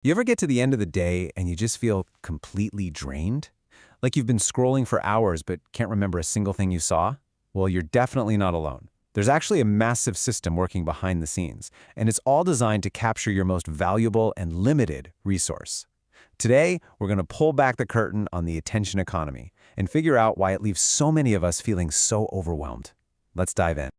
You ever get to the end of the day and you just feel completely drained? Like you've been scrolling for hours but can't remember a single thing you saw? Well, you're definitely not alone. There's actually a massive system working behind the scenes, and it's all designed to capture your most valuable and limited resource. Today, we're going to pull back the curtain on the attention economy and figure out why it leaves so many of us feeling so overwhelmed. Let's dive in.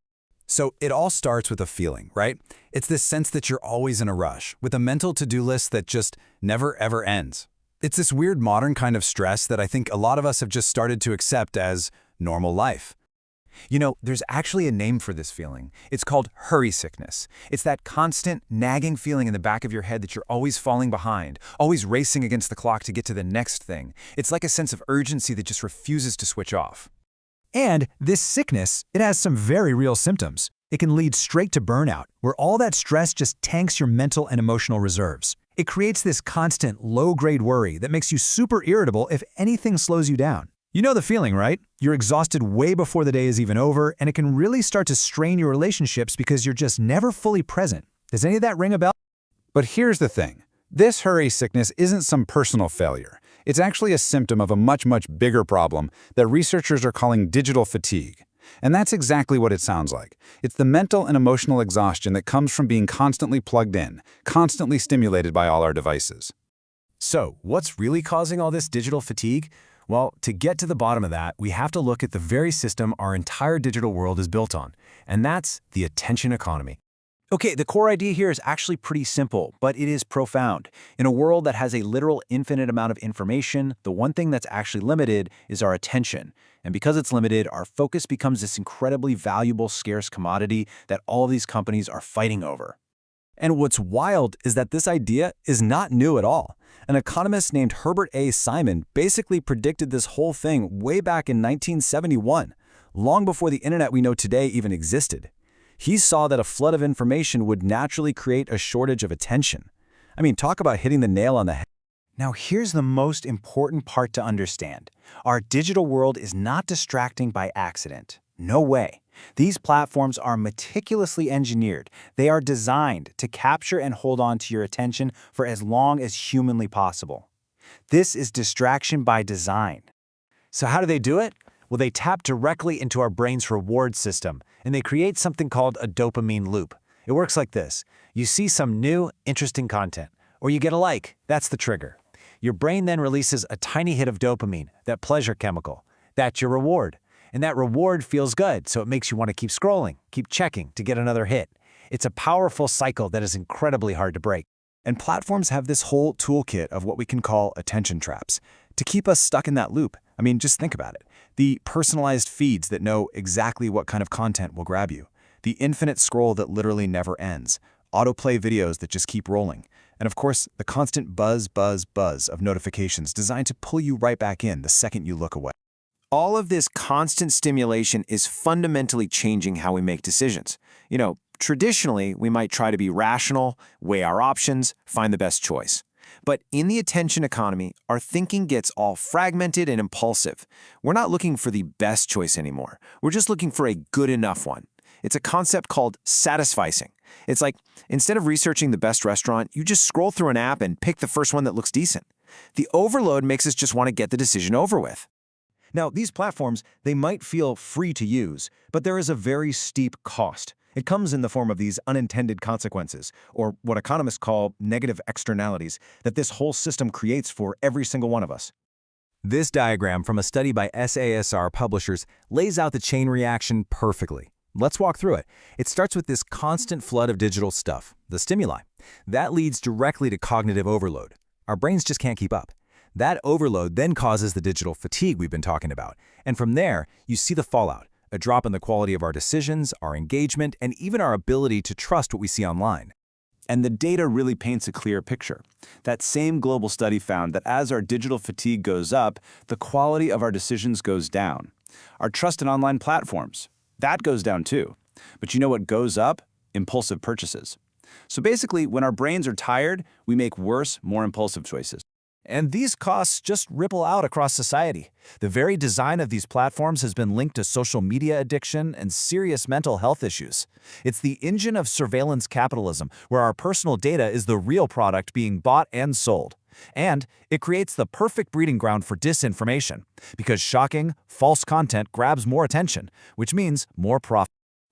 So it all starts with a feeling, right? It's this sense that you're always in a rush, with a mental to-do list that just never ever ends. It's this weird modern kind of stress that I think a lot of us have just started to accept as normal life. You know, there's actually a name for this feeling. It's called hurry sickness. It's that constant, nagging feeling in the back of your head that you're always falling behind, always racing against the clock to get to the next thing. It's like a sense of urgency that just refuses to switch off. And this sickness, it has some very real symptoms. It can lead straight to burnout, where all that stress just tanks your mental and emotional reserves. It creates this constant, low-grade worry that makes you super irritable if anything slows you down. You know the feeling, right? You're exhausted way before the day is even over, and it can really start to strain your relationships because you're just never fully present. Does any of that ring a bell? But here's the thing. This hurry sickness isn't some personal failure. It's actually a symptom of a much bigger problem that researchers are calling digital fatigue. And that's exactly what it sounds like. It's the mental and emotional exhaustion that comes from being constantly plugged in, constantly stimulated by all our devices. So, what's really causing all this digital fatigue? Well, to get to the bottom of that, we have to look at the very system our entire digital world is built on, and that's the attention economy. Okay, the core idea here is actually pretty simple, but it is profound. In a world that has a literal infinite amount of information, the one thing that's actually limited is our attention. And because it's limited, our focus becomes this incredibly valuable, scarce commodity that all of these companies are fighting over. And what's wild is that this idea is not new at all. An economist named Herbert A. Simon basically predicted this whole thing way back in 1971, long before the internet we know today even existed. He saw that a flood of information would naturally create a shortage of attention. I mean, talk about hitting the nail on the head. Now, here's the most important part to understand. Our digital world is not distracting by accident. No way. These platforms are meticulously engineered. They are designed to capture and hold on to your attention for as long as humanly possible. This is distraction by design. So how do they do it? Well, they tap directly into our brain's reward system, and they create something called a dopamine loop. It works like this. You see some new, interesting content, or you get a like. That's the trigger. Your brain then releases a tiny hit of dopamine, that pleasure chemical. That's your reward. And that reward feels good, so it makes you want to keep scrolling, keep checking to get another hit. It's a powerful cycle that is incredibly hard to break. And platforms have this whole toolkit of what we can call attention traps to keep us stuck in that loop. I mean, just think about it. The personalized feeds that know exactly what kind of content will grab you. The infinite scroll that literally never ends. Autoplay videos that just keep rolling. And of course, the constant buzz of notifications designed to pull you right back in the second you look away. All of this constant stimulation is fundamentally changing how we make decisions. You know, traditionally, we might try to be rational, weigh our options, find the best choice. But in the attention economy, our thinking gets all fragmented and impulsive. We're not looking for the best choice anymore. We're just looking for a good enough one. It's a concept called satisficing. It's like, instead of researching the best restaurant, you just scroll through an app and pick the first one that looks decent. The overload makes us just want to get the decision over with. Now, these platforms, they might feel free to use, but there is a very steep cost. It comes in the form of these unintended consequences, or what economists call negative externalities, that this whole system creates for every single one of us. This diagram from a study by SASR publishers lays out the chain reaction perfectly. Let's walk through it. It starts with this constant flood of digital stuff, the stimuli. That leads directly to cognitive overload. Our brains just can't keep up. That overload then causes the digital fatigue we've been talking about. And from there, you see the fallout, a drop in the quality of our decisions, our engagement, and even our ability to trust what we see online. And the data really paints a clear picture. That same global study found that as our digital fatigue goes up, the quality of our decisions goes down. Our trust in online platforms, that goes down too. But you know what goes up? Impulsive purchases. So basically, when our brains are tired, we make worse, more impulsive choices. And these costs just ripple out across society. The very design of these platforms has been linked to social media addiction and serious mental health issues. It's the engine of surveillance capitalism, where our personal data is the real product being bought and sold. And it creates the perfect breeding ground for disinformation, because shocking, false content grabs more attention, which means more profit.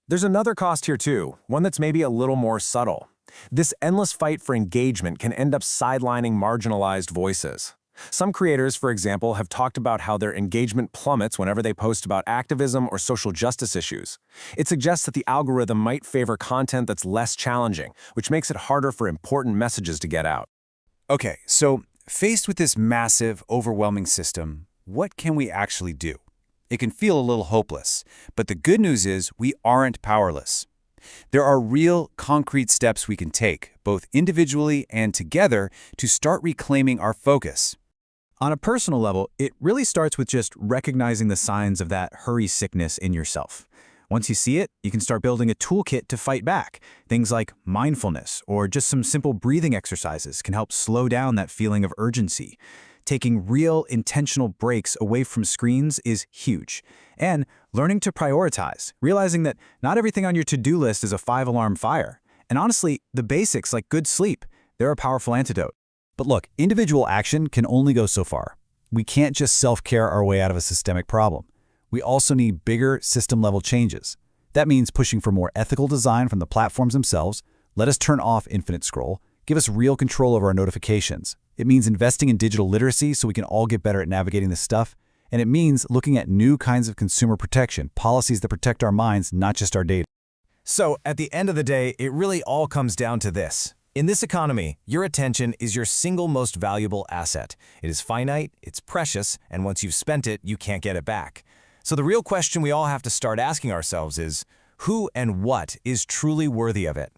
There's another cost here too, one that's maybe a little more subtle. This endless fight for engagement can end up sidelining marginalized voices. Some creators, for example, have talked about how their engagement plummets whenever they post about activism or social justice issues. It suggests that the algorithm might favor content that's less challenging, which makes it harder for important messages to get out. Okay, so faced with this massive, overwhelming system, what can we actually do? It can feel a little hopeless, but the good news is we aren't powerless. There are real, concrete steps we can take, both individually and together, to start reclaiming our focus. On a personal level, it really starts with just recognizing the signs of that hurry sickness in yourself. Once you see it, you can start building a toolkit to fight back. Things like mindfulness or just some simple breathing exercises can help slow down that feeling of urgency. Taking real, intentional breaks away from screens is huge. And learning to prioritize, realizing that not everything on your to-do list is a 5-alarm fire. And honestly, the basics like good sleep, they're a powerful antidote. But look, individual action can only go so far. We can't just self-care our way out of a systemic problem. We also need bigger system-level changes. That means pushing for more ethical design from the platforms themselves, let us turn off infinite scroll, give us real control over our notifications. It means investing in digital literacy so we can all get better at navigating this stuff. And it means looking at new kinds of consumer protection, policies that protect our minds, not just our data. So, at the end of the day, it really all comes down to this. In this economy, your attention is your single most valuable asset. It is finite, it's precious, and once you've spent it, you can't get it back. So the real question we all have to start asking ourselves is, who and what is truly worthy of it?